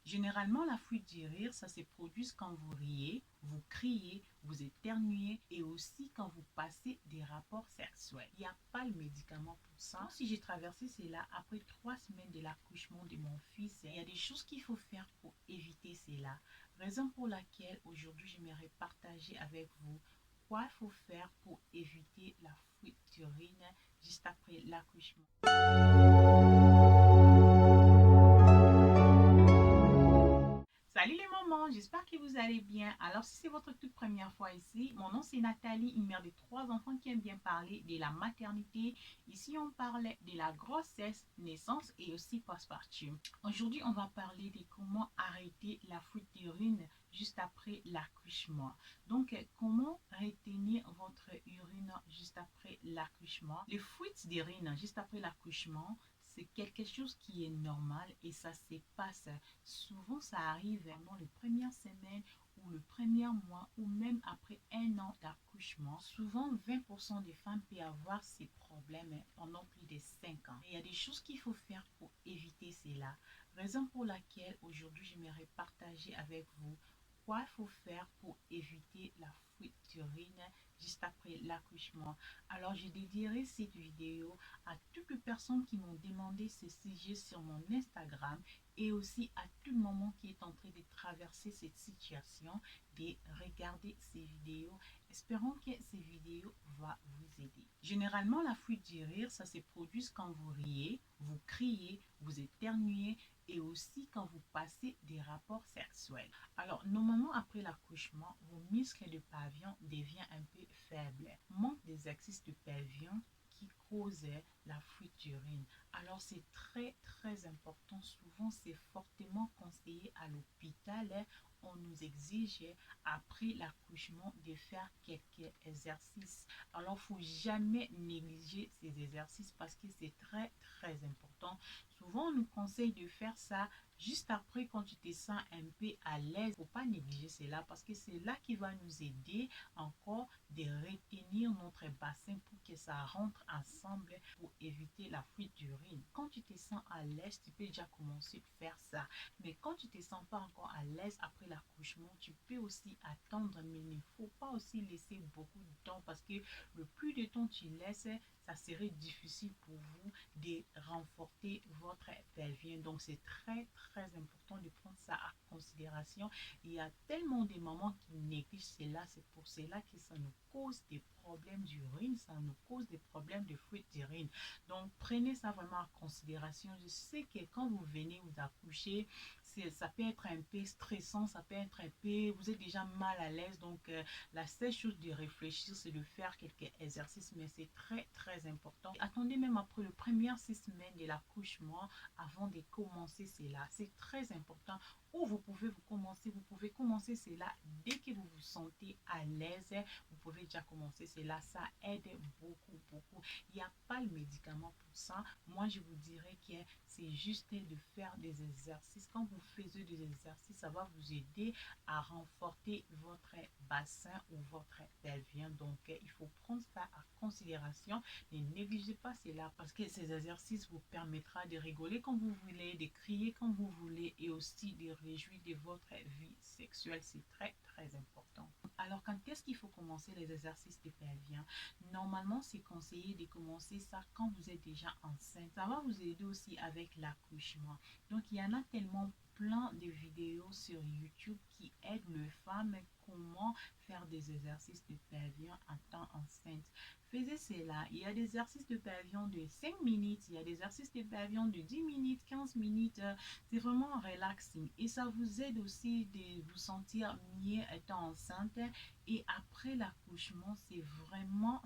Généralement, la fuite du rire, ça se produit quand vous riez, vous criez, vous éternuez et aussi quand vous passez des rapports sexuels. Il n'y a pas le médicament pour ça. Moi, si j'ai traversé cela après 3 semaines de l'accouchement de mon fils, il y a des choses qu'il faut faire pour éviter cela. Raison pour laquelle aujourd'hui, j'aimerais partager avec vous quoi il faut faire pour éviter la fuite d'urine juste après l'accouchement. Salut les mamans, j'espère que vous allez bien. Alors si c'est votre toute première fois ici, mon nom c'est Nathalie, une mère de 3 enfants qui aime bien parler de la maternité. Ici on parle de la grossesse, naissance et aussi postpartum. Aujourd'hui on va parler de comment arrêter la fuite d'urine juste après l'accouchement. Donc comment retenir votre urine juste après l'accouchement. Les fuites d'urine juste après l'accouchement, c'est quelque chose qui est normal et ça se passe. Souvent, ça arrive vraiment les premières semaines ou le premier mois ou même après 1 an d'accouchement. Souvent, 20% des femmes peuvent avoir ces problèmes pendant plus de 5 ans. Et il y a des choses qu'il faut faire pour éviter cela. Raison pour laquelle aujourd'hui, j'aimerais partager avec vous quoi il faut faire pour éviter la fuite d'urine juste après l'accouchement. Alors, je dédierai cette vidéo à toutes les personnes qui m'ont demandé ce sujet sur mon Instagram et aussi à tout le moment qui est en train de traverser cette situation, de regarder ces vidéos. Espérons que ces vidéos vont vous aider. Généralement, la fuite du rire, ça se produit quand vous riez, vous criez, vous éternuez et aussi quand vous passez des rapports sexuels. Alors, normalement, après l'accouchement, vos muscles de pavillon deviennent un peu faibles. Manque d'exercice de pavillon qui causait la fuite d'urine. Alors c'est très important. Souvent c'est fortement conseillé à l'hôpital. On nous exige après l'accouchement de faire quelques exercices. Alors il ne faut jamais négliger ces exercices parce que c'est très important. Souvent on nous conseille de faire ça juste après quand tu te sens un peu à l'aise. Il ne faut pas négliger cela parce que c'est là qui va nous aider encore de retenir notre bassin pour que ça rentre ensemble pour éviter la fuite d'urine. Quand tu te sens à l'aise, tu peux déjà commencer à faire ça. Mais quand tu ne te sens pas encore à l'aise après l'accouchement, tu peux aussi attendre, mais il ne faut pas aussi laisser beaucoup de temps parce que le plus de temps tu laisses, ça serait difficile pour vous de renforcer votre pelvien. Donc c'est très important de prendre ça en considération. Il y a tellement de mamans qui négligent cela, c'est pour cela que ça nous cause des problèmes d'urine, ça nous cause des problèmes de fuite d'urine. Donc prenez ça vraiment en considération. Je sais que quand vous venez vous accoucher, ça peut être un peu stressant, ça peut être un peu, vous êtes déjà mal à l'aise. Donc la seule chose de réfléchir, c'est de faire quelques exercices, mais c'est très important. Attendez même après le premier 6 semaines de l'accouchement avant de commencer cela. C'est très important. Ou vous pouvez commencer cela dès que vous vous sentez à l'aise. Vous pouvez déjà commencer cela. Ça aide beaucoup. Il n'y a pas le médicament pour ça. Moi, je vous dirais que c'est juste de faire des exercices. Quand vous faites des exercices, ça va vous aider à renforcer votre bassin ou votre pelvien. Donc, il faut prendre ça en considération. Ne négligez pas cela parce que ces exercices vous permettra de rigoler quand vous voulez, de crier quand vous voulez et aussi de réjouir de votre vie sexuelle. C'est très important. Alors, quand est-ce qu'il faut commencer les exercices de pelvien? Normalement, c'est conseillé de commencer ça quand vous êtes déjà enceinte. Ça va vous aider aussi avec l'accouchement. Donc, il y en a tellement plein de vidéos sur YouTube qui aident les femmes comment faire des exercices de pelvien en temps enceinte. Faisez cela. Il y a des exercices de pavillon de 5 minutes, il y a des exercices de pavillon de 10 minutes, 15 minutes. C'est vraiment relaxing et ça vous aide aussi de vous sentir mieux étant enceinte. Et après l'accouchement, c'est vraiment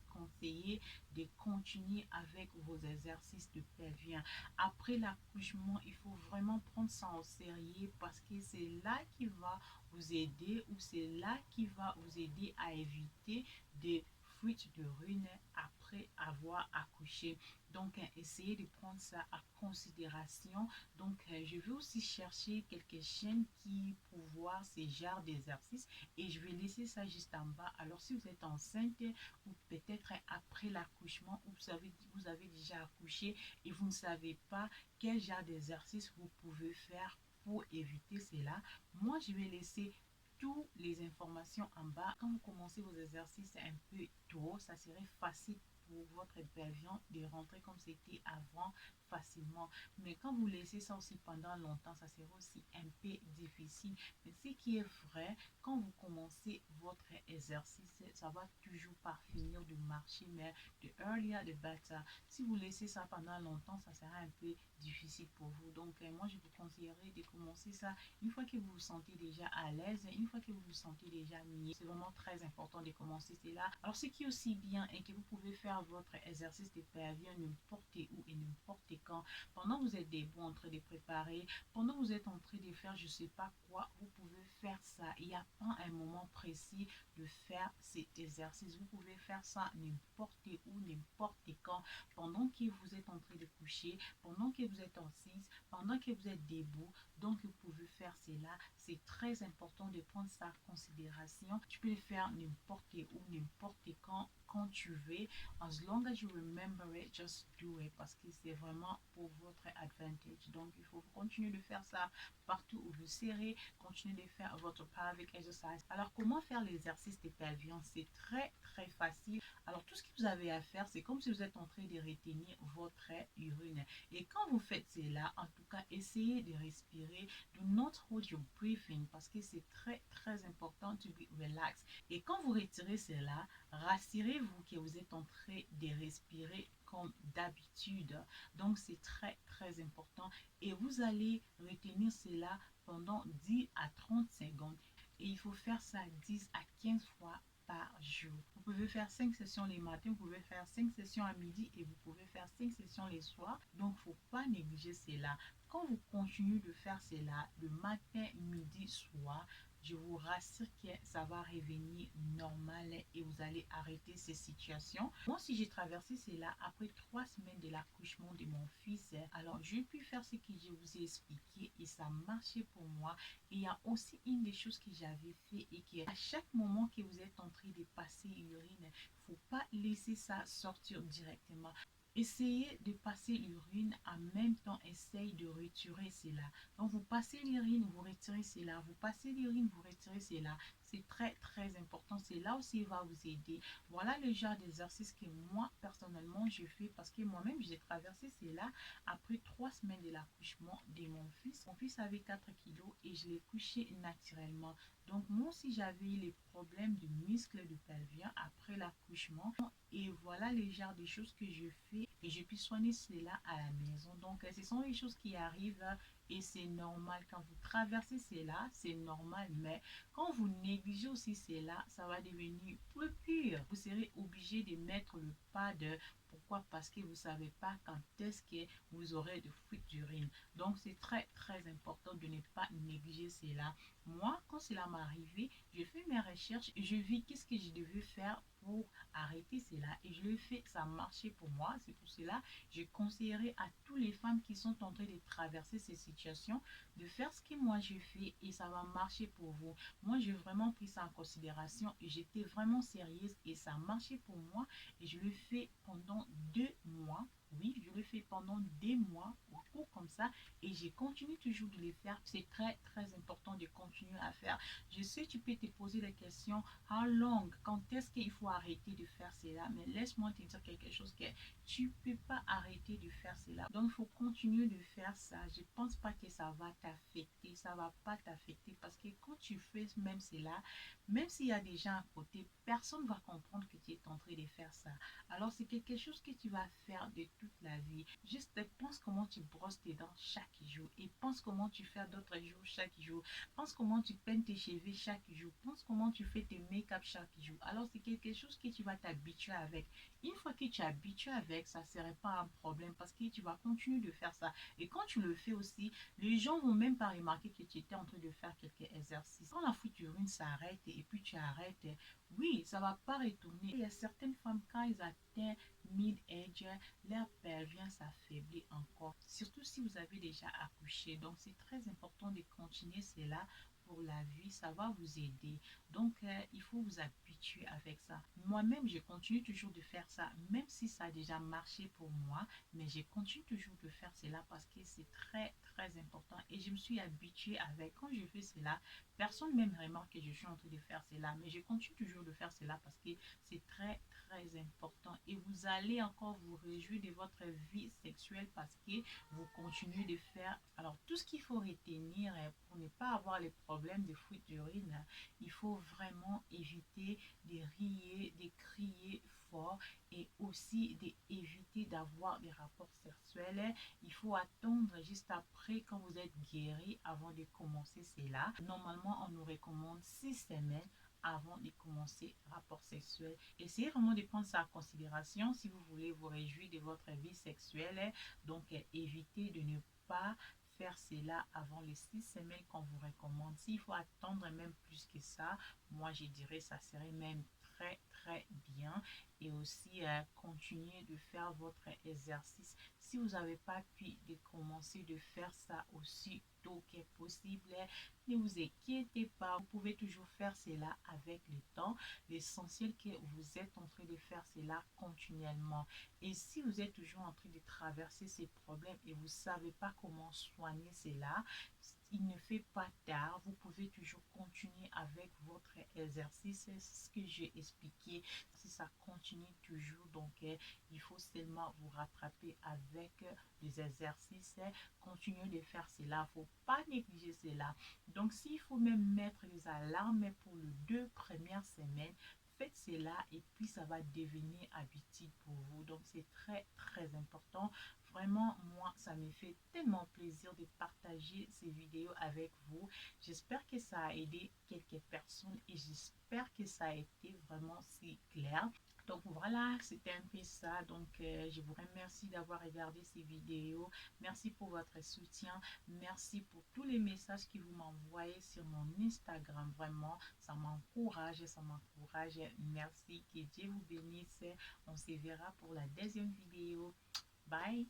conseillé de continuer avec vos exercices de pelvien. Après l'accouchement, il faut vraiment prendre ça au sérieux parce que c'est là qui va vous aider ou c'est là qui va vous aider à éviter des fuites d'urine après après avoir accouché. Donc, essayez de prendre ça en considération. Donc, je vais aussi chercher quelques chaînes qui pour voir ces genres d'exercices et je vais laisser ça juste en bas. Alors, si vous êtes enceinte ou peut-être après l'accouchement, vous avez déjà accouché et vous ne savez pas quel genre d'exercice vous pouvez faire pour éviter cela, moi, je vais laisser toutes les informations en bas. Quand vous commencez vos exercices un peu tôt, ça serait facile pour votre pervers de rentrer comme c'était avant facilement. Mais quand vous laissez ça aussi pendant longtemps, ça sera aussi un peu difficile. Mais ce qui est vrai, quand vous commencez votre exercice, ça va toujours par finir de marcher, mais the earlier the better. Si vous laissez ça pendant longtemps, ça sera un peu difficile pour vous. Donc, moi, je vous conseillerais de commencer ça une fois que vous vous sentez déjà à l'aise, une fois que vous vous sentez déjà mieux. C'est vraiment très important de commencer cela. Alors, ce qui est aussi bien est que vous pouvez faire votre exercice de pervers n'importe où et n'importe quand. Pendant que vous êtes debout en train de préparer, pendant que vous êtes en train de faire je ne sais pas quoi, vous pouvez faire ça. Il n'y a pas un moment précis de faire cet exercice. Vous pouvez faire ça n'importe où, n'importe quand. Pendant que vous êtes en train de coucher, pendant que vous êtes assise, pendant que vous êtes debout. Donc, vous pouvez faire cela. C'est très important de prendre ça en considération. Tu peux le faire n'importe où, n'importe quand tu veux. As long as you remember it, just do it. Parce que c'est vraiment pour votre advantage. Donc, il faut continuer de faire ça partout où vous serez. Continuez de faire votre pelvic exercise. Alors, comment faire l'exercice des pelviens? C'est très, très facile. Alors, tout ce que vous avez à faire, c'est comme si vous êtes en train de retenir votre urine. Et quand vous faites cela, en tout cas, essayez de respirer. Do not hold your breathing parce que c'est très, très important to be relaxed. Et quand vous retirez cela, rassurez-vous que vous êtes en train de respirer comme d'habitude. Donc, c'est très, très important. Et vous allez retenir cela pendant 10 à 30 secondes. Et il faut faire ça 10 à 15 fois par jour. Vous pouvez faire 5 sessions les matins, vous pouvez faire 5 sessions à midi et vous pouvez faire 5 sessions les soirs. Donc, il ne faut pas négliger cela. Quand vous continuez de faire cela le matin, midi, soir, je vous rassure que ça va revenir normal et vous allez arrêter ces situations. Moi, si j'ai traversé cela après 3 semaines de l'accouchement de mon fils, alors j'ai pu faire ce que je vous ai expliqué et ça marchait pour moi. Et il y a aussi une des choses que j'avais fait et que à chaque moment que vous êtes en train de passer l'urine, il ne faut pas laisser ça sortir directement. Essayez de passer l'urine en même temps, essayez de retirer cela. Donc, vous passez l'urine, vous retirez cela. Vous passez l'urine, vous retirez cela. C'est très, très important. C'est là aussi, il va vous aider. Voilà le genre d'exercice que moi, personnellement, je fais parce que moi-même, j'ai traversé cela après 3 semaines de l'accouchement de mon fils. Mon fils avait 4 kilos et je l'ai couché naturellement. Donc, moi aussi, j'avais les problèmes de muscles du pelvien après l'accouchement. Et voilà les genres de choses que je fais et je puis soigner cela à la maison. Donc, ce sont les choses qui arrivent et c'est normal. Quand vous traversez cela, c'est normal. Mais quand vous négligez aussi cela, ça va devenir plus pire. Vous serez obligé de mettre le pas de... Pourquoi? Parce que vous ne savez pas quand est-ce que vous aurez de fuite d'urine. Donc, c'est très, très important de ne pas négliger cela. Moi, quand cela m'est arrivé, j'ai fait mes recherches et je vis qu'est-ce que je devais faire pour arrêter cela. Et je l'ai fait, ça a marché pour moi. C'est pour cela que je conseillerais à toutes les femmes qui sont en train de traverser ces situations de faire ce que moi j'ai fait et ça va marcher pour vous. Moi, j'ai vraiment pris ça en considération et j'étais vraiment sérieuse et ça a marché pour moi et je le fais pendant 2 mois. Oui, je le fais pendant des mois au cours comme ça et j'ai continué toujours de les faire. C'est très, très important de continuer à faire. Je sais, tu peux te poser la question, how long, quand est-ce qu'il faut arrêter de faire cela? Mais laisse-moi te dire quelque chose que tu ne peux pas arrêter de faire cela. Donc, il faut continuer de faire ça. Je ne pense pas que ça va t'affecter. Ça ne va pas t'affecter parce que quand tu fais même cela, même s'il y a des gens à côté, personne ne va comprendre que tu es en train de faire ça. Alors, c'est quelque chose que tu vas faire de toute la vie. Juste pense comment tu brosses tes dents chaque jour et pense comment tu fais d'autres jours chaque jour. Pense comment tu peignes tes cheveux chaque jour. Pense comment tu fais tes make-up chaque jour. Alors, c'est quelque chose que tu vas t'habituer avec. Une fois que tu es habitué avec, ça ne serait pas un problème parce que tu vas continuer de faire ça. Et quand tu le fais aussi, les gens ne vont même pas remarquer que tu étais en train de faire quelques exercices. Quand la fuite s'arrête et puis tu arrêtes, oui, ça ne va pas retourner. Il y a certaines femmes, quand elles atteignent mid-age, leur pelvien s'affaiblit encore, surtout si vous avez déjà accouché. Donc, c'est très important de continuer cela pour la vie, ça va vous aider. Donc, il faut vous habituer avec ça. Moi-même, je continue toujours de faire ça, même si ça a déjà marché pour moi, mais je continue toujours de faire cela parce que c'est très, très important. Et je me suis habituée avec, quand je fais cela, personne même remarque que je suis en train de faire cela, mais je continue toujours de faire cela parce que c'est très, très important. Et vous allez encore vous réjouir de votre vie sexuelle parce que vous continuez de faire. Alors, tout ce qu'il faut retenir pour ne pas avoir les problèmes de fuite d'urine, il faut vraiment éviter de rire, de crier fort et aussi d'éviter d'avoir des rapports sexuels. Il faut attendre juste après quand vous êtes guéri avant de commencer cela. Normalement, on nous recommande 6 semaines avant de commencer rapport sexuel. Essayez vraiment de prendre ça en considération si vous voulez vous réjouir de votre vie sexuelle. Donc, évitez de ne pas faire cela avant les 6 semaines qu'on vous recommande. S'il faut attendre même plus que ça, moi je dirais ça serait même très très bien. Et aussi continuer de faire votre exercice. Si vous n'avez pas pu de commencer de faire ça aussi tôt que possible, ne vous inquiétez pas, vous pouvez toujours faire cela avec le temps. L'essentiel que vous êtes en train de faire cela continuellement. Et si vous êtes toujours en train de traverser ces problèmes et vous ne savez pas comment soigner cela, il ne fait pas tard, vous pouvez toujours continuer avec votre exercice. C'est ce que j'ai expliqué. Si ça continue toujours, donc il faut seulement vous rattraper avec des exercices. Continuez de faire cela, il ne faut pas négliger cela. Donc, s'il faut même mettre les alarmes pour les 2 premières semaines, faites cela et puis ça va devenir habitude pour vous. Donc, c'est très, très important. Vraiment, moi, ça me fait tellement plaisir de partager ces vidéos avec vous. J'espère que ça a aidé quelques personnes et j'espère que ça a été vraiment si clair. Donc voilà, c'était un peu ça. Donc je vous remercie d'avoir regardé ces vidéos. Merci pour votre soutien. Merci pour tous les messages que vous m'envoyez sur mon Instagram. Vraiment, ça m'encourage, ça m'encourage. Merci, que Dieu vous bénisse. On se verra pour la deuxième vidéo. Bye!